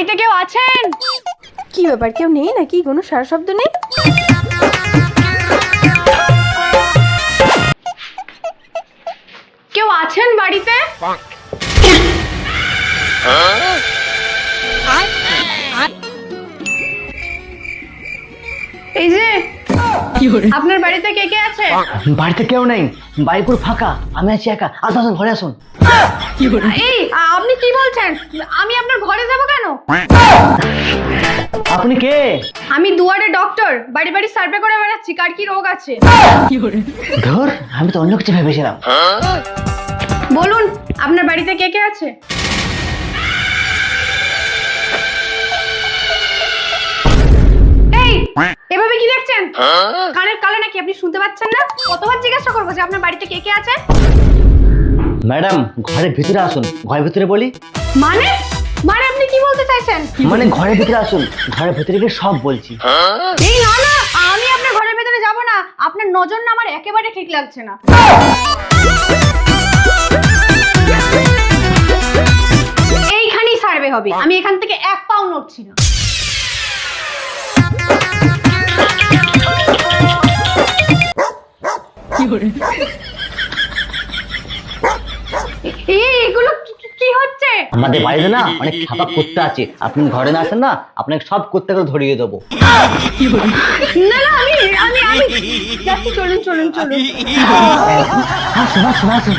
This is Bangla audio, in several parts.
বাড়িতে কেউ আছেন? কি ব্যাপার, কেউ নেই নাকি? কোনো সারা শব্দ নেই? কেউ আছেন বাড়িতে? এই যে আপনার বাড়িতে কে কে আছে? বাড়িতে কেউ নেই, বাড়ি পুরো ফাঁকা, আমি আছি একা। আসুন আসুন, ঘরে আসুন। এই আপনি কি বলছেন? আমি আপনার ঘরে যাব কেন? আপনি কে? আমি দুয়ারে ডক্টর, বাড়ি বাড়ি সার্ভে করে বেড়াচ্ছি কার কি রোগ আছে। ধর, আমি তো অন্য কিছু ভেবেছিলাম। বলুন আপনার বাড়িতে কে কে আছে? এই এভাবে কি দেখছেন? কানের কালে নাকি আপনি শুনতে পাচ্ছেন না? কতবার জিজ্ঞাসা করবো যে আপনার বাড়িতে কে কে আছে? ম্যাডাম, ঘরের ভিতরে আসুন। ঘরের ভিতরে বলি মানে মানে আপনি কি বলতে চাইছেন? মানে ঘরের ভিতরে আসুন, ঘরের ভিতরে গিয়ে সব বলছি। এই না না, আমি আপনার ঘরের ভিতরে যাব না। আপনার নজর না আমার একেবারে ঠিক লাগছে না। এইখানেই সার্ভে হবে, আমি এখান থেকে এক পাও নড়ছি না। এগুলো কি হচ্ছে? আমাদের বাড়িতে না অনেক ছাপা করতে আছে, আপনি ঘরে না আসেন না, আপনাকে সব করতে করে ধরিয়ে দেবো। না না, আমি আমি আমি যাচ্ছি, চলুন চলুন চলুন। আসুন আসুন আসুন,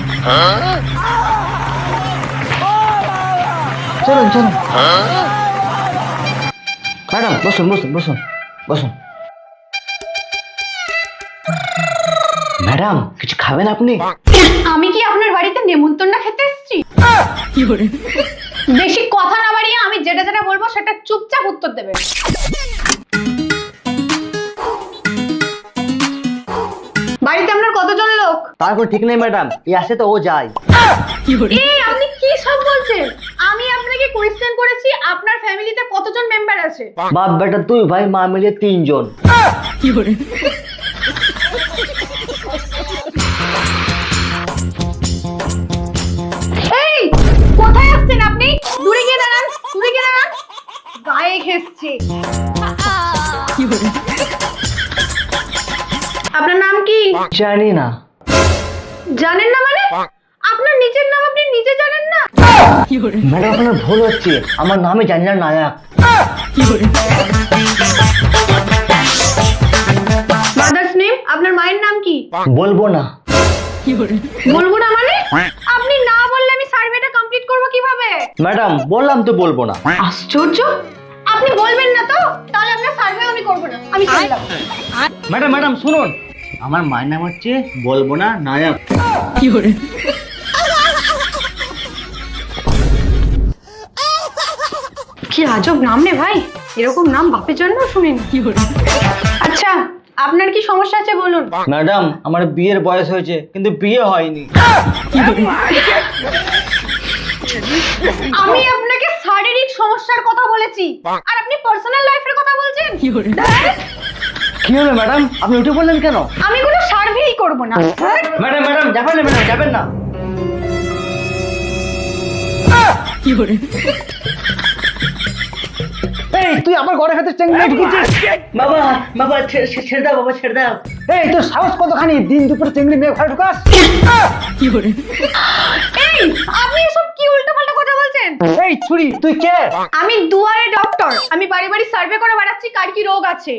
চলুন চলুন। ম্যাডাম বসুন বসুন বসুন বসুন। ম্যাডাম, কিছু খাবেন আপনি? আমি কি আপনার বাড়িতে নেমন্তন্ন খেতে এসেছি? বেশি কথা না বাড়িয়ে আমি যেটা যেটা বলবো সেটা চুপচাপ উত্তর দেবেন। বাড়িতে আপনার কতজন লোক? তার কোনো ঠিক নেই ম্যাডাম, এই আসে তো ও যায়। এই আপনি কি সব বলছেন? আমি আপনাকে কোয়েশ্চেন করেছি আপনার ফ্যামিলিতে কতজন মেম্বার আছে? বাপ বেটা তুই ভাই মা মিলিয়ে 3 জন। এই কোথায় আসছেন আপনি? দূরে গিয়ে দাঁড়ান, দূরে গিয়ে দাঁড়ান। গায়ে ঘেঁষছে। আপনার নাম কি? জানি না। জানেন না মানে? আপনার নিজের নাম আপনি নিজে জানেন না? ম্যাডাম আপনার ভুল হচ্ছে, আমার নামে জানি না নায়ক। মাদার্স নেম, আপনার মায়ের নাম কি? বলবো না। বলবো না মানে? আপনি না বললে আমি সার্ভেটা কমপ্লিট করব কিভাবে? ম্যাডাম বললাম তো বলবো না। আশ্চর্য, আপনি বলবেন না তো? তাহলে আপনার সার্ভে আমি করব না, আমি চললাম। ম্যাডাম ম্যাডাম শুনুন, আমার মায়ের নাম হচ্ছে বলবো না নায়ক। কি আজব নাম রে ভাই, এরকম নাম বাপের জন্য শুনিনি। আচ্ছা আপনার কি সমস্যা আছে বলুন। ম্যাডাম আমার বিয়ের বয়স হয়েছে কিন্তু বিয়ে হয়নি। আমি আপনাকে শারীরিক সমস্যার কথা বলেছি আর আপনি পার্সোনাল লাইফের কথা বলছেন। কি হলো ম্যাডাম, আপনি উঠে বললেন কেন? আমি কোনো সার্ভেই করব না। ম্যাডাম ম্যাডাম যাবেন না, ম্যাডাম যাবেন না। এই তুই আমার ঘরে ভেতর চেঙ্গা ঢুকেছিস? বাবা বাবা ছেড়ে দাও, বাবা ছেড়ে দাও। এই তোর সাহস কতখানি, দিন দুপুরে চেঙ্গি মেয়ে ঘরে ঢুকাস? এই আপনি এসব কি উল্টোপাল্টা কথা বলছেন? এই ছুরি, তুই কে? আমি দুয়ারে ডক্টর, আমি বাড়ি বাড়ি সার্ভে করে বেড়াচ্ছি কার কি রোগ আছে।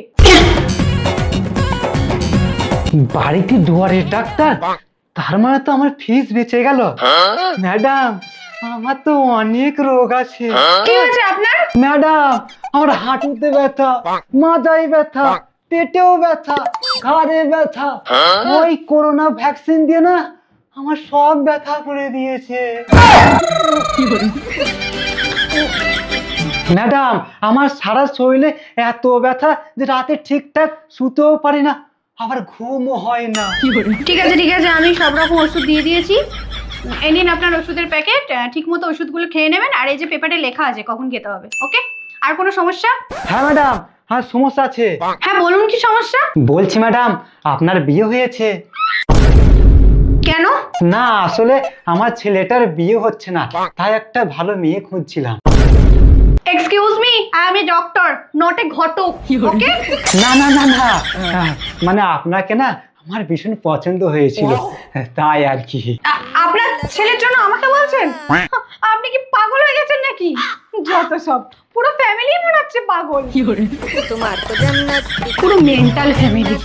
বাড়িতে দুয়ারের ডাক্তার? তার মানে তো আমার ফিস বেঁচে গেল। ম্যাডাম আমার তো অনেক রোগ আছে। কি হয়েছে আপনার? ম্যাডাম আমার হাঁটুতে ব্যথা, মাথায় ব্যথা, পেটেও ব্যথা, ঘাড়ে ব্যথা। ওই করোনা ভ্যাকসিন দিয়ে না আমার সব ব্যথা করে দিয়েছে। ম্যাডাম আমার সারা শরীরে এত ব্যথা যে রাতে ঠিকঠাক শুতেও পারি না, আবার ঘুমও হয় না। ঠিক আছে ঠিক আছে, আমি সব রকম ওষুধ দিয়ে দিয়েছি। এই নিন আপনার ওষুধের প্যাকেট, ঠিক মতো ওষুধগুলো খেয়ে নেবেন। আর এই যে পেপারে লেখা আছে কখন খেতে হবে। ওকে, আর কোনো সমস্যা? হ্যাঁ ম্যাডাম, হ্যাঁ সমস্যা আছে। হ্যাঁ বলুন কি সমস্যা? বলছি ম্যাডাম আপনার বিয়ে হয়েছে? কেন? না আসলে আমার ছেলেটার বিয়ে হচ্ছে না, তাই একটা ভালো মেয়ে খুঁজছিলাম। Excuse me, I am a doctor, not a ঘটক। ওকে? না না না না, মানে আপনাকে না আমার ভীষণ পছন্দ হয়েছিল, তাই আর কি। আপনার ছেলের জন্য আমাকে বলছেন? আপনি কি পাগল হয়ে গেছেন নাকি? যত সব, পুরো ফ্যামিলি মনে হচ্ছে পাগল। তোমার তো জান্নাত পুরো মেন্টাল ফ্যামিলি।